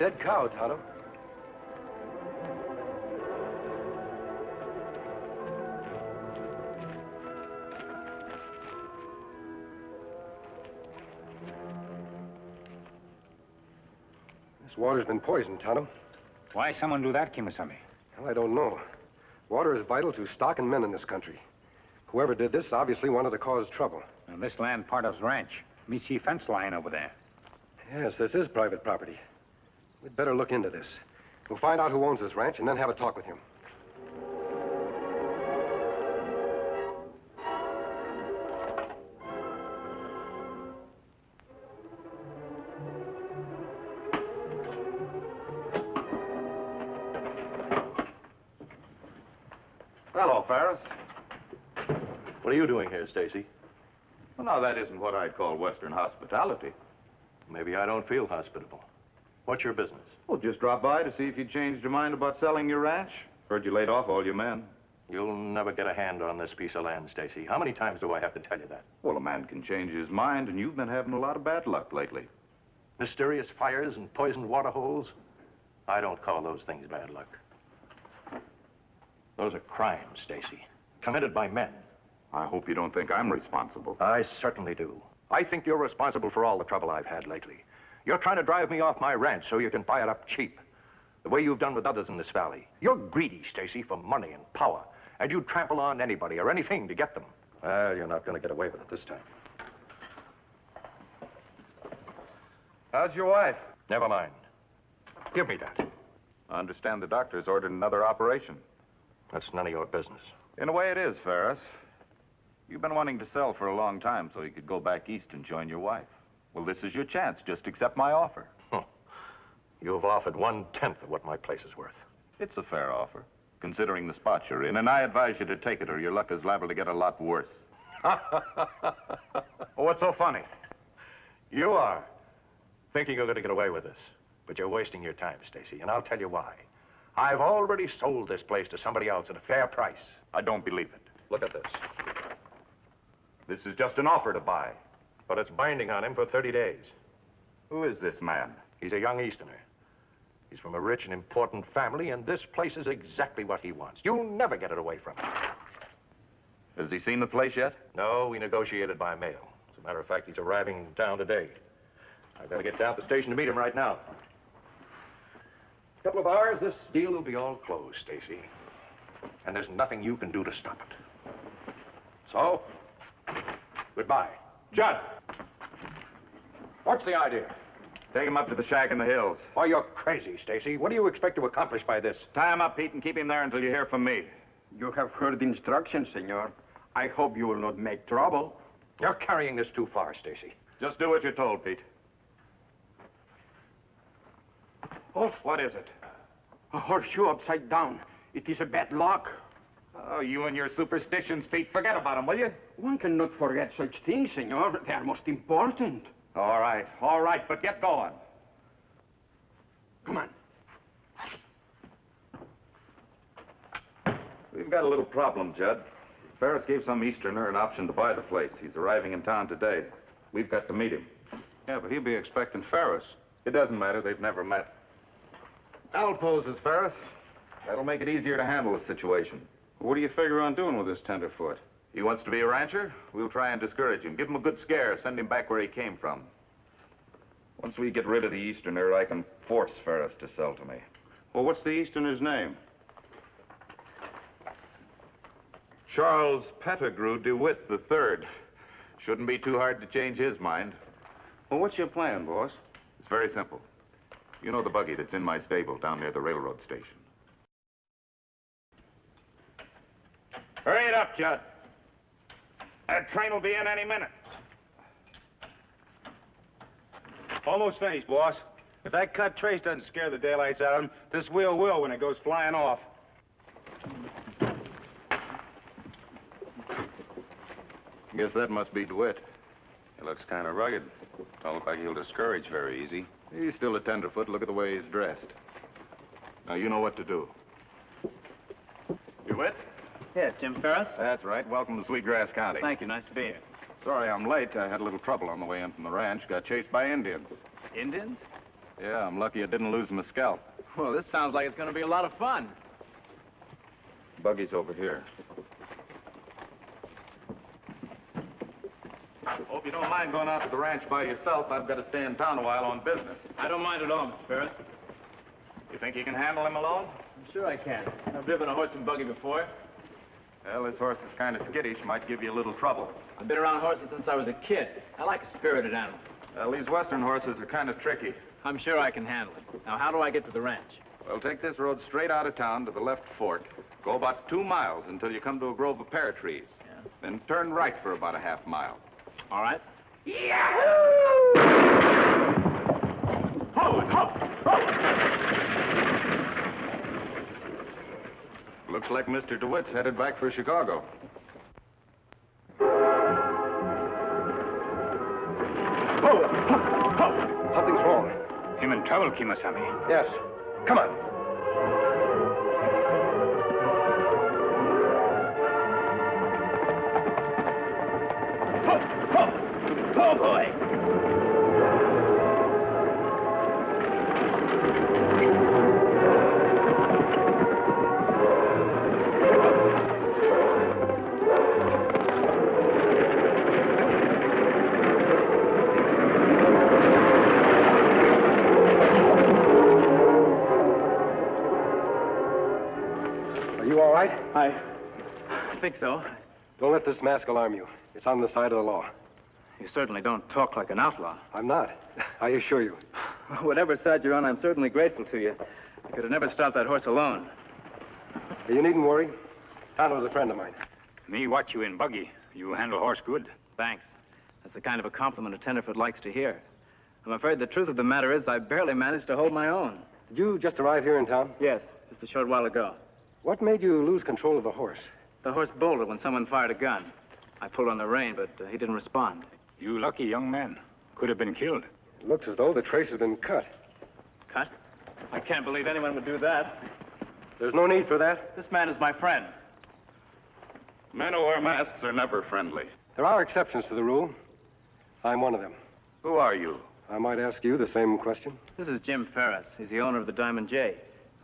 dead cow, Tonto. This water's been poisoned, Tonto. Why someone do that, Kimasabi? Well, I don't know. Water is vital to stock and men in this country. Whoever did this obviously wanted to cause trouble. And this land part of his ranch. Me see fence line over there. Yes, this is private property. We'd better look into this. We'll find out who owns this ranch and then have a talk with him. Hello, Ferris. What are you doing here, Stacy? Well, now, that isn't what I'd call Western hospitality. Maybe I don't feel hospitable. What's your business? Well, just drop by to see if you changed your mind about selling your ranch. Heard you laid off all your men. You'll never get a hand on this piece of land, Stacy. How many times do I have to tell you that? Well, a man can change his mind, and you've been having a lot of bad luck lately. Mysterious fires and poisoned water holes? I don't call those things bad luck. Those are crimes, Stacy, committed by men. I hope you don't think I'm responsible. I certainly do. I think you're responsible for all the trouble I've had lately. You're trying to drive me off my ranch so you can buy it up cheap, the way you've done with others in this valley. You're greedy, Stacy, for money and power, and you trample on anybody or anything to get them. Well, you're not going to get away with it this time. How's your wife? Never mind. Give me that. I understand the doctor's ordered another operation. That's none of your business. In a way, it is, Ferris. You've been wanting to sell for a long time so you could go back east and join your wife. Well, this is your chance. Just accept my offer. You've offered 1/10 of what my place is worth. It's a fair offer, considering the spot you're in, and I advise you to take it or your luck is liable to get a lot worse. What's so funny? You are thinking you're going to get away with this, but you're wasting your time, Stacy, and I'll tell you why. I've already sold this place to somebody else at a fair price. I don't believe it. Look at this. This is just an offer to buy. But it's binding on him for 30 days. Who is this man? He's a young Easterner. He's from a rich and important family, and this place is exactly what he wants. You'll never get it away from him. Has he seen the place yet? No, we negotiated by mail. As a matter of fact, he's arriving in town today. I've got to get down to the station to meet him right now. A couple of hours, this deal will be all closed, Stacy. And there's nothing you can do to stop it. So, goodbye. Judd! What's the idea? Take him up to the shack in the hills. Why, you're crazy, Stacy. What do you expect to accomplish by this? Tie him up, Pete, and keep him there until you hear from me. You have heard instructions, senor. I hope you will not make trouble. You're carrying this too far, Stacy. Just do what you're told, Pete. Oh, What is it? a horseshoe upside down. It is a bad luck. Oh, you and your superstitions, Pete. Forget about them, will you? One cannot forget such things, senor. They are most important. All right, but get going. Come on. We've got a little problem, Judd. Ferris gave some Easterner an option to buy the place. He's arriving in town today. We've got to meet him. Yeah, but he'll be expecting Ferris. It doesn't matter. They've never met. I'll pose as Ferris. That'll make it easier to handle the situation. What do you figure on doing with this Tenderfoot? He wants to be a rancher. We'll try and discourage him. Give him a good scare. Send him back where he came from. Once we get rid of the Easterner, I can force Ferris to sell to me. Well, what's the Easterner's name? Charles Pettigrew DeWitt III. Shouldn't be too hard to change his mind. Well, what's your plan, boss? It's very simple. You know the buggy that's in my stable down near the railroad station. Hurry it up, Judd. That train will be in any minute. Almost finished, boss. If that cut trace doesn't scare the daylights out of him, this wheel will when it goes flying off. Guess that must be DeWitt. He looks kind of rugged. Don't look like he'll discourage very easy. He's still a tenderfoot. Look at the way he's dressed. Now, you know what to do. DeWitt? Yes, Jim Ferris. That's right. Welcome to Sweetgrass County. Thank you. Nice to be here. Sorry I'm late. I had a little trouble on the way in from the ranch. Got chased by Indians. Indians? Yeah, I'm lucky I didn't lose my scalp. Well, this sounds like it's going to be a lot of fun. Buggy's over here. Hope you don't mind going out to the ranch by yourself. I've got to stay in town a while on business. I don't mind at all, Mr. Ferris. You think you can handle him alone? I'm sure I can. I've driven a horse and buggy before. Well, this horse is kind of skittish. Might give you a little trouble. I've been around horses since I was a kid. I like a spirited animal. Well, these western horses are kind of tricky. I'm sure I can handle it. Now, how do I get to the ranch? Well, take this road straight out of town to the left fork. Go about 2 miles until you come to a grove of pear trees. Yeah. Then turn right for about a half mile. All right. Looks like Mr. DeWitt's headed back for Chicago. Something's wrong. Him in trouble, Kimasami. Yes. Come on. Oh, boy. Are you all right? I think so. Don't let this mask alarm you. It's on the side of the law. You certainly don't talk like an outlaw. I'm not. I assure you. Whatever side you're on, I'm certainly grateful to you. I could have never stopped that horse alone. You needn't worry. Tonto's a friend of mine. Me watch you in buggy. You handle horse good. Thanks. That's the kind of a compliment a tenderfoot likes to hear. I'm afraid the truth of the matter is I barely managed to hold my own. Did you just arrive here in town? Yes, just a short while ago. What made you lose control of the horse? The horse bolted when someone fired a gun. I pulled on the rein, but he didn't respond. You lucky young man. Could have been killed. It looks as though the trace has been cut. Cut? I can't believe anyone would do that. There's no need for that. This man is my friend. Men who wear masks are never friendly. There are exceptions to the rule. I'm one of them. Who are you? I might ask you the same question. This is Jim Ferris. He's the owner of the Diamond J.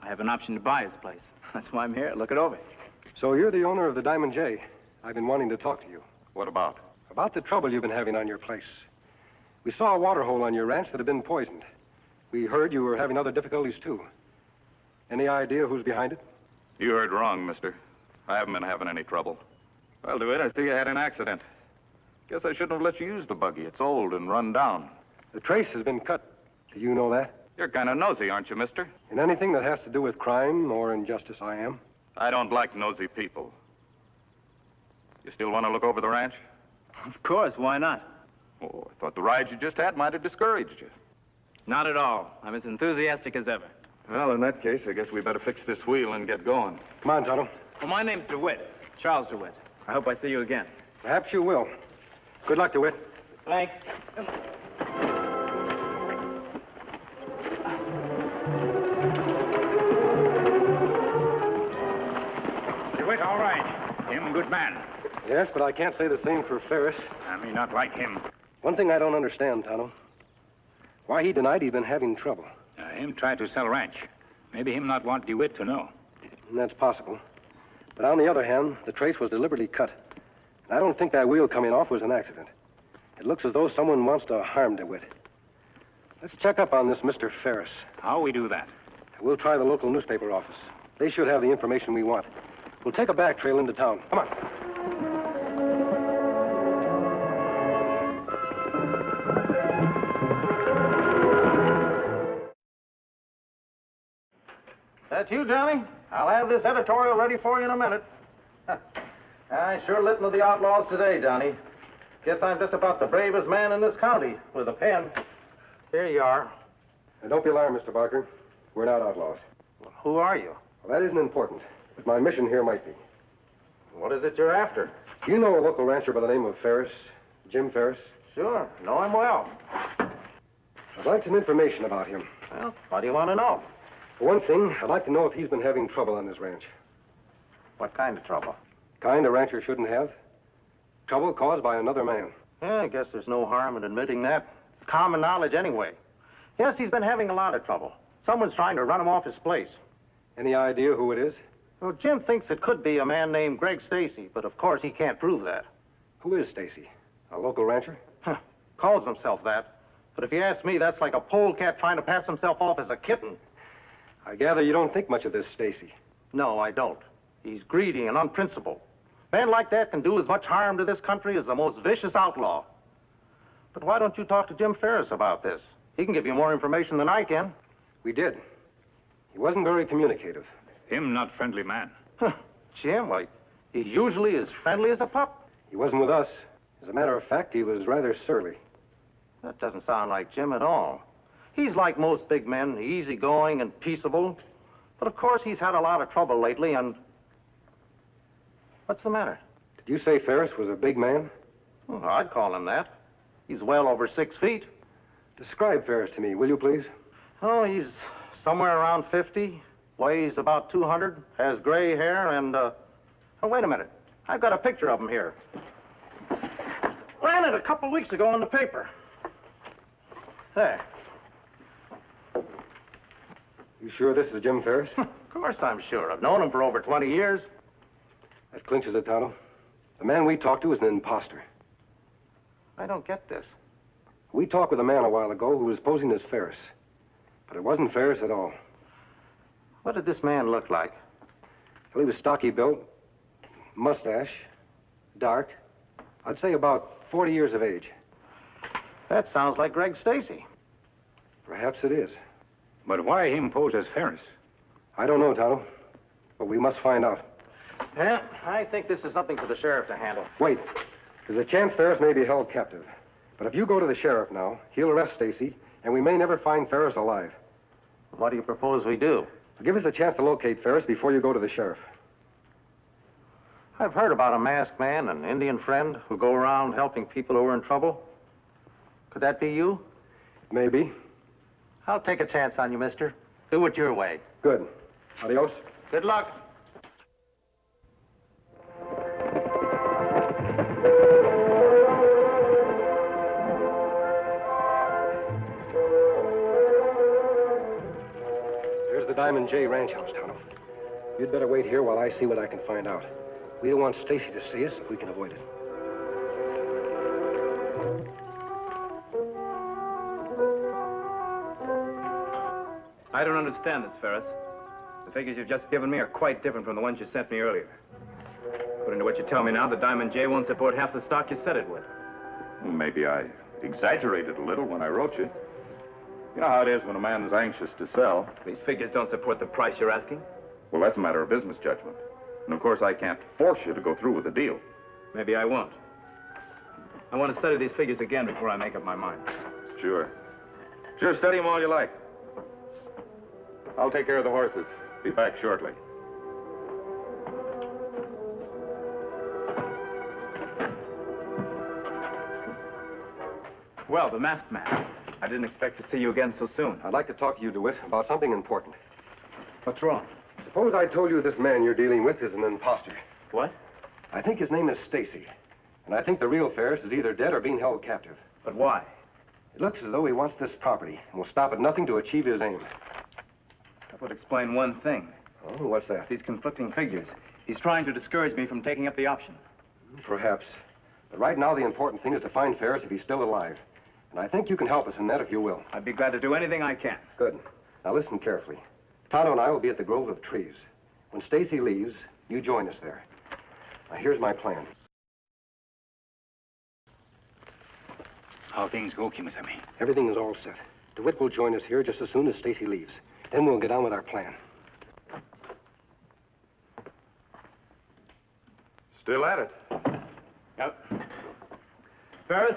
I have an option to buy his place. That's why I'm here. Look it over. So you're the owner of the Diamond J. I've been wanting to talk to you. What about? About the trouble you've been having on your place. We saw a water hole on your ranch that had been poisoned. We heard you were having other difficulties, too. Any idea who's behind it? You heard wrong, mister. I haven't been having any trouble. Well, DeWitt, I see you had an accident. Guess I shouldn't have let you use the buggy. It's old and run down. The trace has been cut. Do you know that? You're kind of nosy, aren't you, mister? In anything that has to do with crime or injustice, I am. I don't like nosy people. You still want to look over the ranch? Of course, why not? Oh, I thought the ride you just had might have discouraged you. Not at all. I'm as enthusiastic as ever. Well, in that case, I guess we better fix this wheel and get going. Come on, Tonto. Well, my name's DeWitt. Charles DeWitt. I hope I see you again. Perhaps you will. Good luck, DeWitt. Thanks. DeWitt, all right. Him good man. Yes, but I can't say the same for Ferris. I may not like him. One thing I don't understand, Tonto. Why he denied he'd been having trouble. Him try to sell ranch. Maybe him not want DeWitt to know. And that's possible. But on the other hand, the trace was deliberately cut. And I don't think that wheel coming off was an accident. It looks as though someone wants to harm DeWitt. Let's check up on this Mr. Ferris. How we do that? We'll try the local newspaper office. They should have the information we want. We'll take a back trail into town. Come on. That's you, Johnny? I'll have this editorial ready for you in a minute. I sure lit into the outlaws today, Johnny. Guess I'm just about the bravest man in this county with a pen. Here you are. And don't be alarmed, Mr. Barker. We're not outlaws. Well, who are you? Well, that isn't important, but my mission here might be. What is it you're after? Do you know a local rancher by the name of Ferris? Jim Ferris? Sure, know him well. I'd like some information about him. Well, what do you want to know? For one thing, I'd like to know if he's been having trouble on his ranch. What kind of trouble? Kind a rancher shouldn't have. Trouble caused by another man. Yeah, I guess there's no harm in admitting that. It's common knowledge anyway. Yes, he's been having a lot of trouble. Someone's trying to run him off his place. Any idea who it is? Well, Jim thinks it could be a man named Greg Stacy, but of course he can't prove that. Who is Stacy? A local rancher? Calls himself that. But if you ask me, that's like a polecat trying to pass himself off as a kitten. I gather you don't think much of this Stacy. No, I don't. He's greedy and unprincipled. A man like that can do as much harm to this country as the most vicious outlaw. But why don't you talk to Jim Ferris about this? He can give you more information than I can. We did. He wasn't very communicative. Him not friendly man. Jim, why, he usually is friendly as a pup. He wasn't with us. As a matter of fact, he was rather surly. That doesn't sound like Jim at all. He's like most big men, easygoing and peaceable. But of course, he's had a lot of trouble lately, and... What's the matter? Did you say Ferris was a big man? Well, I'd call him that. He's well over 6 feet. Describe Ferris to me, will you please? Oh, he's somewhere around 50, weighs about 200, has gray hair, and, Oh, wait a minute. I've got a picture of him here. Ran it a couple of weeks ago in the paper. There. You sure this is Jim Ferris? Of course I'm sure. I've known him for over 20 years. That clinches it, Tonto. The man we talked to is an imposter. I don't get this. We talked with a man a while ago who was posing as Ferris. But it wasn't Ferris at all. What did this man look like? Well, he was stocky built, mustache, dark. I'd say about 40 years of age. That sounds like Greg Stacy. Perhaps it is. But why him pose as Ferris? I don't know, Tonto. But we must find out. Yeah, I think this is something for the sheriff to handle. Wait. There's a chance Ferris may be held captive. But if you go to the sheriff now, he'll arrest Stacy, and we may never find Ferris alive. What do you propose we do? Give us a chance to locate Ferris before you go to the sheriff. I've heard about a masked man, an Indian friend, who go around helping people who are in trouble. Could that be you? Maybe. I'll take a chance on you, mister. Do it your way. Good. Adios. Good luck. There's the Diamond J Ranch House, Tonto. You'd better wait here while I see what I can find out. We don't want Stacy to see us if we can avoid it. I don't understand this, Ferris. The figures you've just given me are quite different from the ones you sent me earlier. According to what you tell me now, the Diamond J won't support half the stock you said it would. Well, maybe I exaggerated a little when I wrote you. You know how it is when a man is anxious to sell. These figures don't support the price you're asking. Well, that's a matter of business judgment. And of course, I can't force you to go through with the deal. Maybe I won't. I want to study these figures again before I make up my mind. Sure. Sure, study them all you like. I'll take care of the horses. Be back shortly. Well, the masked man. I didn't expect to see you again so soon. I'd like to talk to you, DeWitt, about something important. What's wrong? Suppose I told you this man you're dealing with is an imposter. What? I think his name is Stacy. And I think the real Ferris is either dead or being held captive. But why? It looks as though he wants this property and will stop at nothing to achieve his aim. That would explain one thing. Oh, what's that? These conflicting figures. He's trying to discourage me from taking up the option. Perhaps. But right now, the important thing is to find Ferris if he's still alive. And I think you can help us in that if you will. I'd be glad to do anything I can. Good. Now listen carefully. Tonto and I will be at the Grove of Trees. When Stacy leaves, you join us there. Now here's my plan. How things go, Kimasami? Everything is all set. DeWitt will join us here just as soon as Stacy leaves. Then we'll get on with our plan. Still at it. Yep. Ferris,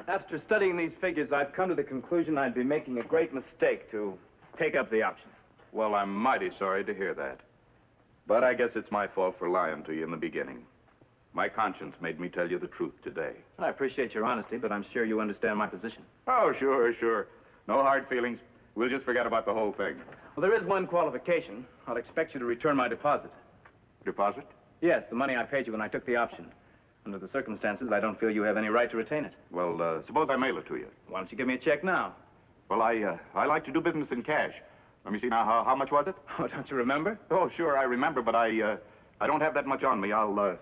after studying these figures, I've come to the conclusion I'd be making a great mistake to take up the option. Well, I'm mighty sorry to hear that. But I guess it's my fault for lying to you in the beginning. My conscience made me tell you the truth today. I appreciate your honesty, but I'm sure you understand my position. Oh, sure, sure. No hard feelings. We'll just forget about the whole thing. Well, there is one qualification. I'll expect you to return my deposit. Deposit? Yes, the money I paid you when I took the option. Under the circumstances, I don't feel you have any right to retain it. Well, suppose I mail it to you. Why don't you give me a check now? Well, I like to do business in cash. Let me see now. How much was it? Oh, don't you remember? Oh, sure, I remember, but I don't have that much on me. I'll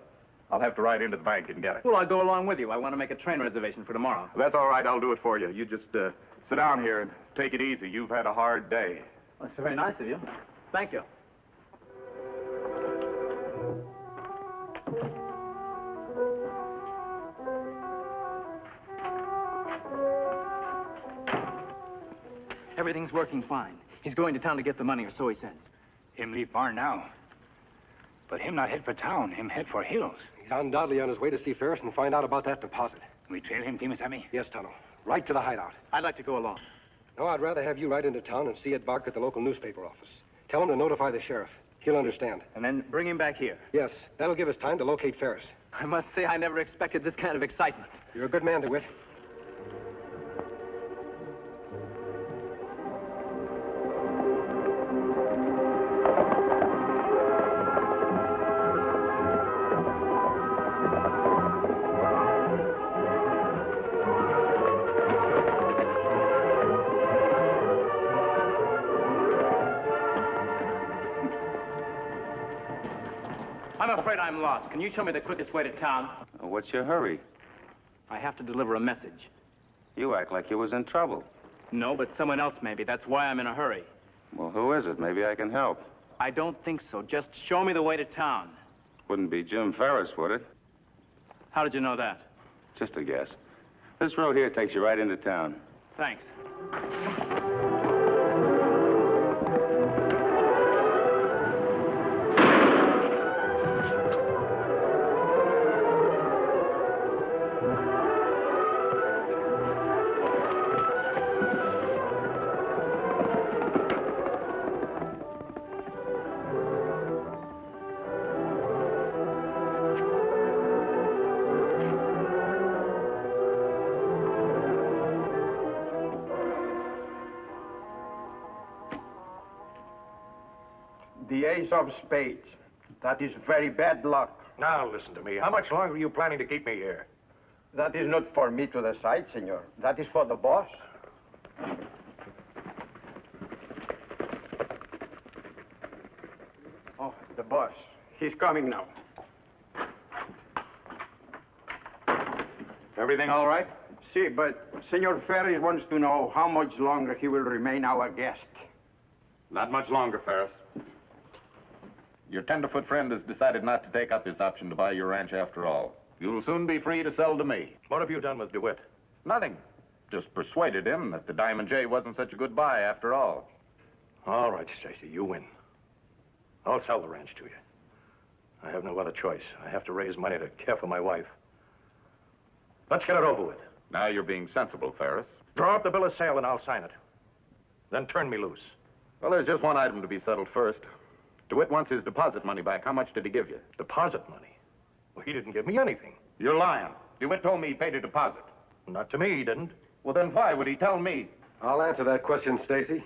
have to ride into the bank and get it. Well, I'll go along with you. I want to make a train reservation for tomorrow. That's all right. I'll do it for you. You just sit down here and take it easy. You've had a hard day. Well, that's very nice of you. Thank you. Everything's working fine. He's going to town to get the money, or so he says. Him leave barn now. But him not head for town. Him head for hills. He's undoubtedly on his way to see Ferris and find out about that deposit. We trail him, Timasami? Yes, Tonto. Right to the hideout. I'd like to go along. No, I'd rather have you ride into town and see Ed Bark at the local newspaper office. Tell him to notify the sheriff. He'll understand. And then bring him back here. Yes, that'll give us time to locate Ferris. I must say I never expected this kind of excitement. You're a good man, DeWitt. I'm afraid I'm lost. Can you show me the quickest way to town? What's your hurry? I have to deliver a message. You act like you was in trouble. No, but someone else maybe. That's why I'm in a hurry. Well, who is it? Maybe I can help. I don't think so. Just show me the way to town. Wouldn't be Jim Ferris, would it? How did you know that? Just a guess. This road here takes you right into town. Thanks. The ace of spades. That is very bad luck. Now, listen to me. How much longer are you planning to keep me here? That is not for me to decide, senor. That is for the boss. Oh, the boss. He's coming now. Everything all right? See, but Senor Ferris wants to know how much longer he will remain our guest. Not much longer, Ferris. Your Tenderfoot friend has decided not to take up his option to buy your ranch after all. You'll soon be free to sell to me. What have you done with DeWitt? Nothing. Just persuaded him that the Diamond J wasn't such a good buy after all. All right, Stacy, you win. I'll sell the ranch to you. I have no other choice. I have to raise money to care for my wife. Let's get it over with. Now you're being sensible, Ferris. Draw up the bill of sale and I'll sign it. Then turn me loose. Well, there's just one item to be settled first. DeWitt wants his deposit money back. How much did he give you? Deposit money? Well, he didn't give me anything. You're lying. DeWitt told me he paid a deposit. Not to me, he didn't. Well, then why would he tell me? I'll answer that question, Stacy.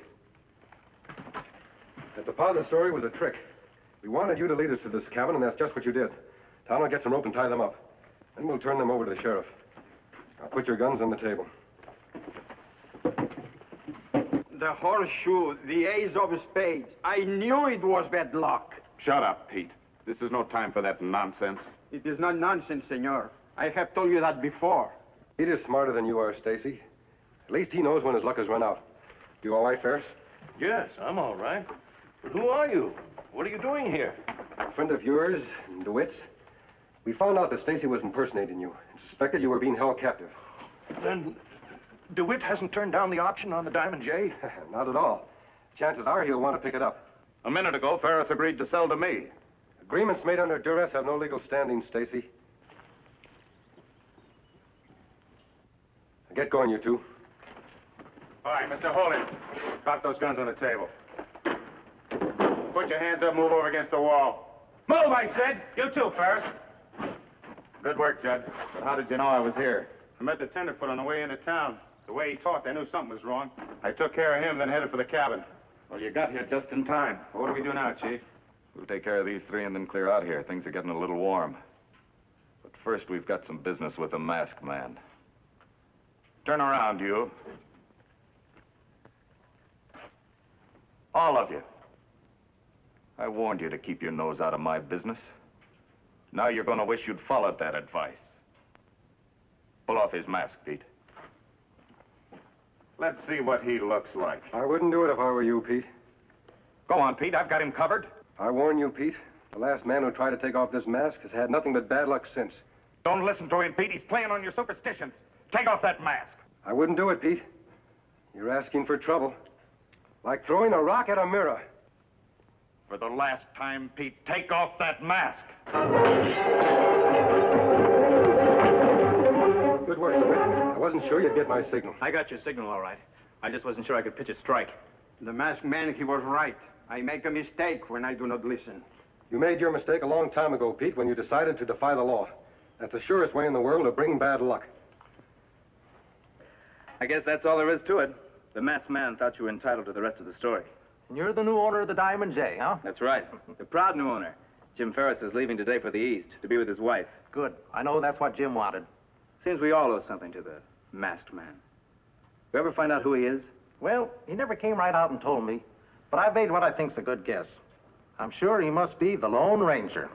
The deposit story was a trick. We wanted you to lead us to this cabin, and that's just what you did. Tom will get some rope and tie them up. Then we'll turn them over to the sheriff. Now put your guns on the table. The horseshoe, the ace of spades. I knew it was bad luck. Shut up, Pete. This is no time for that nonsense. It is not nonsense, senor. I have told you that before. He is smarter than you are, Stacy. At least he knows when his luck has run out. You all right, Ferris? Yes, I'm all right. But who are you? What are you doing here? A friend of yours, DeWitt's. We found out that Stacy was impersonating you and suspected you were being held captive. Then DeWitt hasn't turned down the option on the Diamond J? Not at all. Chances are he'll want to pick it up. A minute ago, Ferris agreed to sell to me. Agreements made under duress have no legal standing, Stacy. Get going, you two. All right, Mr. Holding. Drop those guns on the table. Put your hands up, move over against the wall. Move, I said! You too, Ferris. Good work, Judge. But how did you know I was here? I met the Tenderfoot on the way into town. The way he talked, I knew something was wrong. I took care of him, then headed for the cabin. Well, you got here just in time. Well, what do we do now, Chief? We'll take care of these three and then clear out here. Things are getting a little warm. But first, we've got some business with the masked man. Turn around, you. All of you. I warned you to keep your nose out of my business. Now you're going to wish you'd followed that advice. Pull off his mask, Pete. Let's see what he looks like. I wouldn't do it if I were you, Pete. Go on, Pete. I've got him covered. I warn you, Pete. The last man who tried to take off this mask has had nothing but bad luck since. Don't listen to him, Pete. He's playing on your superstitions. Take off that mask. I wouldn't do it, Pete. You're asking for trouble. Like throwing a rock at a mirror. For the last time, Pete, take off that mask. Good work, DeWitt. I wasn't sure you'd get my signal. I got your signal, all right. I just wasn't sure I could pitch a strike. The masked man, he was right. I make a mistake when I do not listen. You made your mistake a long time ago, Pete, when you decided to defy the law. That's the surest way in the world to bring bad luck. I guess that's all there is to it. The masked man thought you were entitled to the rest of the story. And you're the new owner of the Diamond J, huh? That's right. The proud new owner. Jim Ferris is leaving today for the East to be with his wife. Good. I know that's what Jim wanted. Seems we all owe something to the masked man. You ever find out who he is? Well, he never came right out and told me, but I made what I think's a good guess. I'm sure he must be the Lone Ranger.